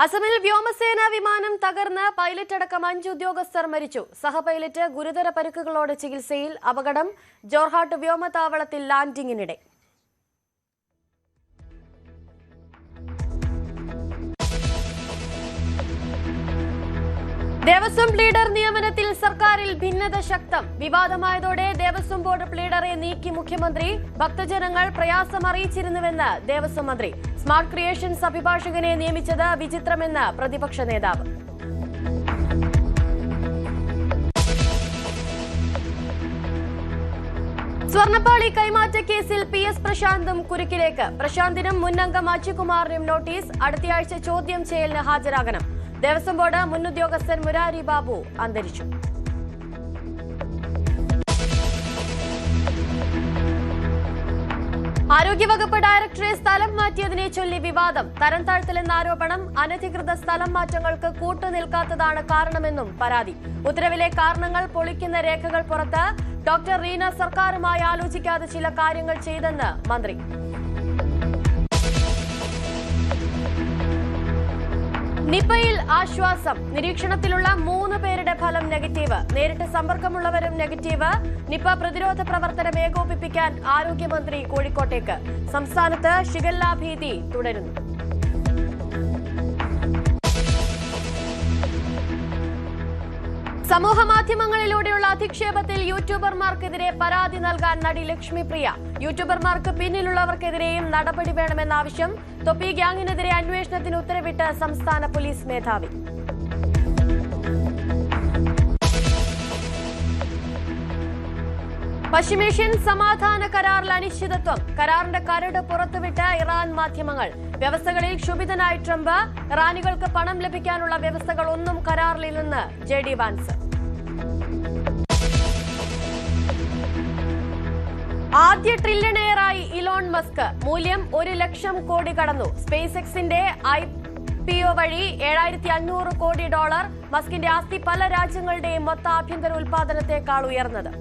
അസമിൽ വ്യോമസേനാ വിമാനം തകർന്ന് പൈലറ്റ് അടക്കം 5 ഉദ്യോഗസ്ഥർ മരിച്ചു. സഹപൈലറ്റ് ഗുരുതര പരിക്കുകളോടെ ചികിത്സയിൽ. അപകടം ജോർഹാട്ട് വ്യോമതാവളത്തിൽ ലാൻഡിംഗിനിടെ. ദേവസ്വം പ്ലീഡർ നിയമനത്തിൽ സർക്കാരിൽ ഭിന്നത ശക്തം. വിവാദമായതോടെ ദേവസ്വം ബോർഡ് പ്ലീഡറെ നീക്കി മുഖ്യമന്ത്രി. ഭക്തജനങ്ങൾ പ്രയാസം അറിയിച്ചിരുന്നുവെന്ന് ദേവസ്വം മന്ത്രി. സ്മാർട്ട് ക്രിയേഷൻസ് അഭിഭാഷകനെ നിയമിച്ചത് വിചിത്രമെന്ന് പ്രതിപക്ഷ നേതാവ്. സ്വർണ്ണപ്പാളി കൈമാറ്റ കേസിൽ PS പ്രശാന്തും കുരുക്കിലേക്ക്. പ്രശാന്തിനും മുന്നംഗം അജികുമാറിനും നോട്ടീസ്. അടുത്തയാഴ്ച ചോദ്യം ചെയ്യലിന് ഹാജരാകണം. ദേവസ്വം ബോർഡ് മുൻ ഉദ്യോഗസ്ഥൻ മുരാരി ബാബു അന്തരിച്ചു. ആരോഗ്യവകുപ്പ് ഡയറക്ടറെ സ്ഥലം മാറ്റിയതിനെ ചൊല്ലി വിവാദം. തരം താഴ്ത്തലെന്ന ആരോപണം. അനധികൃത സ്ഥലം മാറ്റങ്ങൾക്ക് കൂട്ടുനിൽക്കാത്തതാണ് കാരണമെന്നും പരാതി. ഉത്തരവിലെ കാരണങ്ങൾ പൊളിക്കുന്ന രേഖകൾ പുറത്ത്. ഡോക്ടർ റീന സർക്കാരുമായി ആലോചിക്കാതെ ചില കാര്യങ്ങൾ ചെയ്തെന്ന് മന്ത്രി. നിപയിൽ ആശ്വാസം. നിരീക്ഷണത്തിലുള്ള 3 പേരുടെ ഫലം നെഗറ്റീവ്. നേരിട്ട് സമ്പർക്കമുള്ളവരും നെഗറ്റീവ്. നിപ പ്രതിരോധ പ്രവർത്തനം ഏകോപിപ്പിക്കാൻ ആരോഗ്യമന്ത്രി കോഴിക്കോട്ടേക്ക്. സംസ്ഥാനത്ത് ഷിഗല്ല ഭീതി തുടരുന്നു. സമൂഹമാധ്യമങ്ങളിലൂടെയുള്ള അധിക്ഷേപത്തിൽ യൂട്യൂബർമാർക്കെതിരെ പരാതി നൽകാൻ നടി ലക്ഷ്മിപ്രിയ. യൂട്യൂബർമാർക്ക് പിന്നിലുള്ളവർക്കെതിരെയും നടപടി വേണമെന്ന ആവശ്യം. തൊപ്പി ഗ്യാങ്ങിനെതിരെ അന്വേഷണത്തിന് ഉത്തരവിട്ട് സംസ്ഥാന പോലീസ് മേധാവി. പശ്ചിമേഷ്യൻ സമാധാന കരാറിൽ അനിശ്ചിതത്വം. കരാറിന്റെ കരട് പുറത്തുവിട്ട് ഇറാൻ മാധ്യമങ്ങൾ. വ്യവസ്ഥകളിൽ ക്ഷുഭിതനായ ട്രംപ്. ഇറാനികൾക്ക് പണം ലഭിക്കാനുള്ള വ്യവസ്ഥകൾ ഒന്നും കരാറിലില്ലെന്ന് JD വാൻസ്. ആദ്യ ട്രില്യണയറായി ഇലോൺ മസ്ക്. മൂല്യം 1 ലക്ഷം കോടി കടന്നു. സ്പേസ് എക്സിന്റെ IPO വഴി $7,500 കോടി. മസ്കിന്റെ ആസ്തി പല രാജ്യങ്ങളുടെയും മൊത്ത ആഭ്യന്തര ഉൽപാദനത്തെക്കാൾ ഉയർന്നത്.